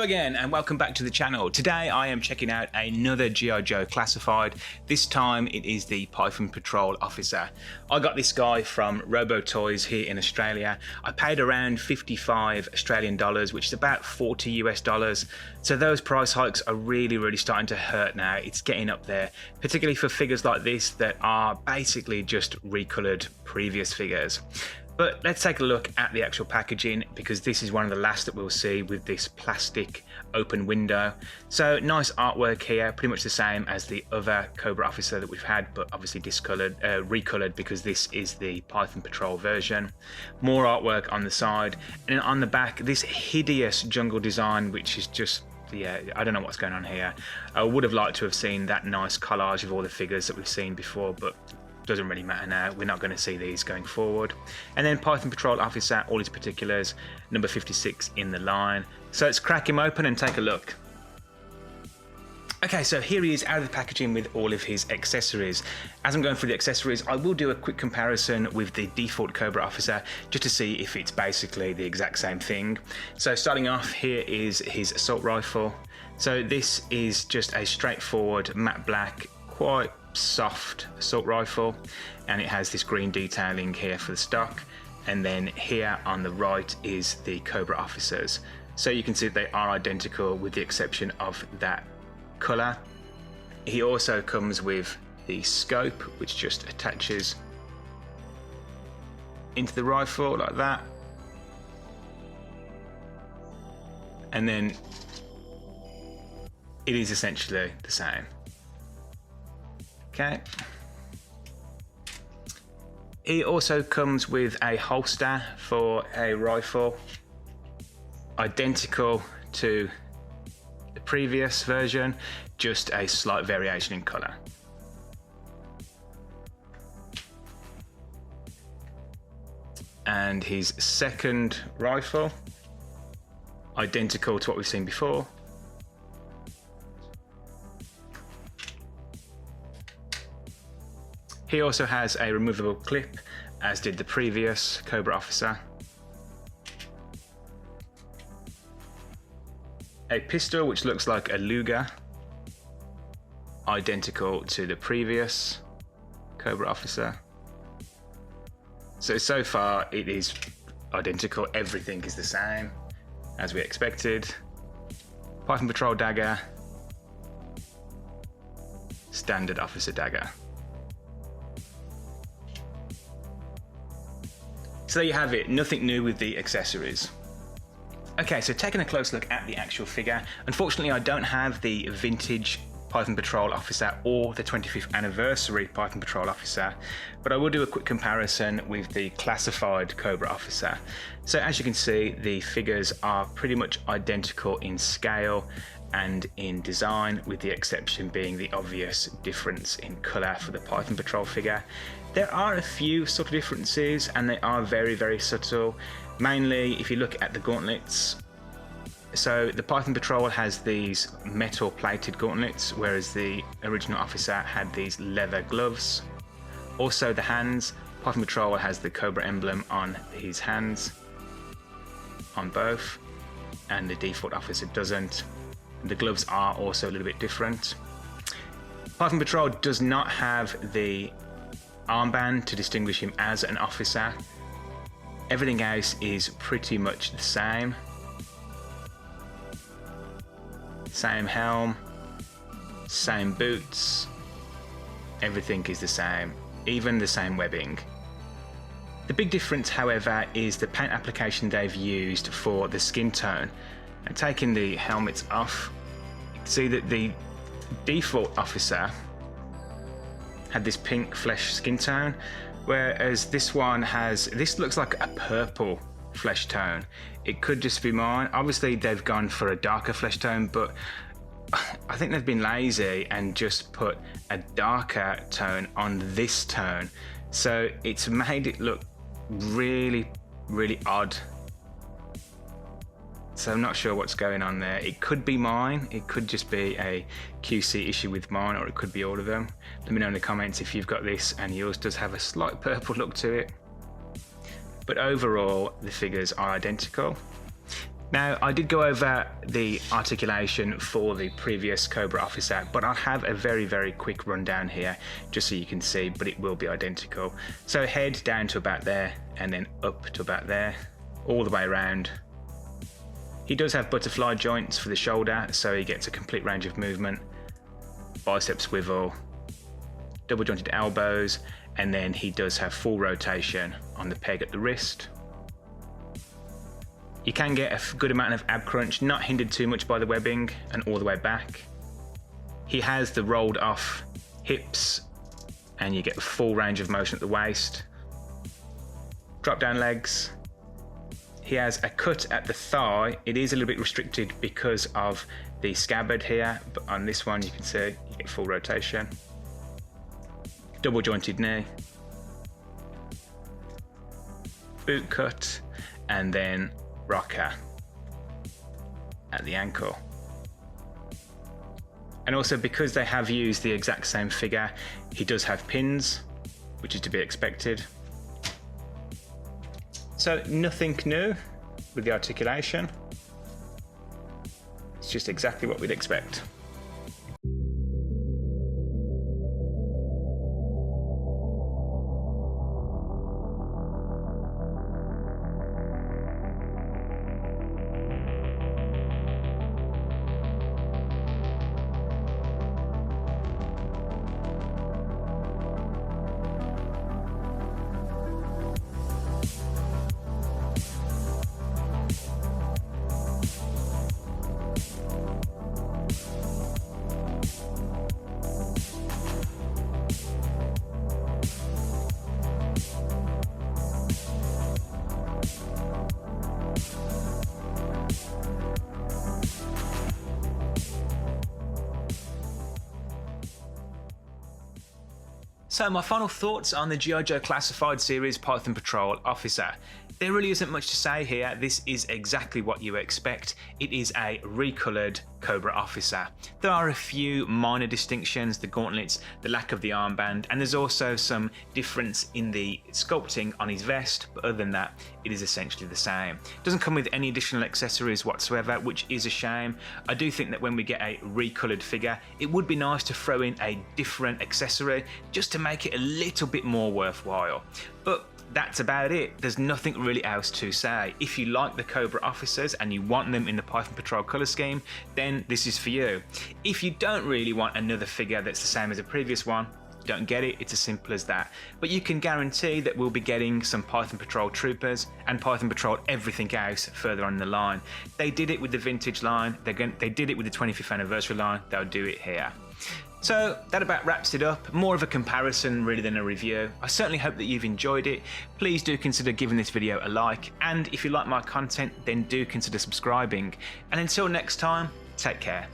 Hello again and welcome back to the channel. Today I am checking out another G.I. Joe classified. This time it is the Python Patrol Officer. I got this guy from Robo Toys here in Australia. I paid around 55 Australian dollars, which is about 40 US dollars. So those price hikes are really starting to hurt now. It's getting up there, particularly for figures like this that are basically just recolored previous figures. But let's take a look at the actual packaging, because this is one of the last that we'll see with this plastic open window. So nice artwork here, pretty much the same as the other Cobra Officer that we've had, but obviously recolored because this is the Python Patrol version. More artwork on the side, and then on the back, this hideous jungle design, which is just, yeah, I don't know what's going on here. I would have liked to have seen that nice collage of all the figures that we've seen before, but doesn't really matter now. We're not going to see these going forward. And then Python Patrol Officer, all his particulars, number 56 in the line. So let's crack him open and take a look. Okay, so here he is out of the packaging with all of his accessories. As I'm going through the accessories, I will do a quick comparison with the default Cobra Officer just to see if it's basically the exact same thing. So starting off, here is his assault rifle. So this is just a straightforward matte black, quite soft assault rifle, and it has this green detailing here for the stock, and then here on the right is the Cobra Officers. So you can see they are identical with the exception of that color. He also comes with the scope, which just attaches into the rifle like that, and then it is essentially the same. Okay. He also comes with a holster for a rifle, identical to the previous version, just a slight variation in color. And his second rifle, identical to what we've seen before. He also has a removable clip, as did the previous Cobra Officer. A pistol which looks like a Luger, identical to the previous Cobra Officer. So far it is identical, everything is the same, as we expected. Python Patrol dagger, standard officer dagger. So there you have it, nothing new with the accessories. Okay, so taking a close look at the actual figure, unfortunately I don't have the vintage Python Patrol Officer or the 25th anniversary Python Patrol Officer, but I will do a quick comparison with the classified Cobra Officer. So as you can see, the figures are pretty much identical in scale and in design, with the exception being the obvious difference in colour for the Python Patrol figure. There are a few subtle differences, and they are very subtle. Mainly if you look at the gauntlets. So the Python Patrol has these metal plated gauntlets, whereas the original officer had these leather gloves. Also the hands, Python Patrol has the Cobra emblem on his hands, on both, and the default officer doesn't. The gloves are also a little bit different. Python Patrol does not have the armband to distinguish him as an officer. Everything else is pretty much the same. Same helm, same boots, everything is the same, even the same webbing. The big difference, however, is the paint application they've used for the skin tone. And taking the helmets off, you can see that the default officer had this pink flesh skin tone, whereas this one has, this looks like a purple flesh tone. It could just be mine. Obviously they've gone for a darker flesh tone, but I think they've been lazy and just put a darker tone on this tone. So it's made it look really odd. So I'm not sure what's going on there. It could be mine, it could just be a QC issue with mine, or it could be all of them. Let me know in the comments if you've got this and yours does have a slight purple look to it. But overall, the figures are identical. Now, I did go over the articulation for the previous Cobra officer, but I'll have a very quick rundown here just so you can see, but it will be identical. So head down to about there and then up to about there, all the way around. He does have butterfly joints for the shoulder, so he gets a complete range of movement, bicep swivel, double jointed elbows, and then he does have full rotation on the peg at the wrist. You can get a good amount of ab crunch, not hindered too much by the webbing, and all the way back. He has the rolled off hips, and you get the full range of motion at the waist. Drop down legs. He has a cut at the thigh. It is a little bit restricted because of the scabbard here, but on this one you can see you get full rotation. Double jointed knee. Boot cut, and then rocker at the ankle. And also, because they have used the exact same figure, he does have pins, which is to be expected. So nothing new with the articulation. It's just exactly what we'd expect. So my final thoughts on the G.I. Joe Classified Series Python Patrol Officer. There really isn't much to say here. This is exactly what you expect. It is a recoloured Cobra officer. There are a few minor distinctions, the gauntlets, the lack of the armband, and there's also some difference in the sculpting on his vest, but other than that, it is essentially the same. It doesn't come with any additional accessories whatsoever, which is a shame. I do think that when we get a recoloured figure, it would be nice to throw in a different accessory just to make it a little bit more worthwhile. But that's about it. There's nothing really else to say. If you like the Cobra officers and you want them in the Python Patrol colour scheme, then this is for you. If you don't really want another figure that's the same as the previous one, don't get it, it's as simple as that. But you can guarantee that we'll be getting some Python Patrol troopers and Python Patrol everything else further on the line. They did it with the vintage line, they did it with the 25th anniversary line, they'll do it here. So that about wraps it up. More of a comparison really than a review. I certainly hope that you've enjoyed it. Please do consider giving this video a like, and if you like my content, then do consider subscribing. And until next time, take care.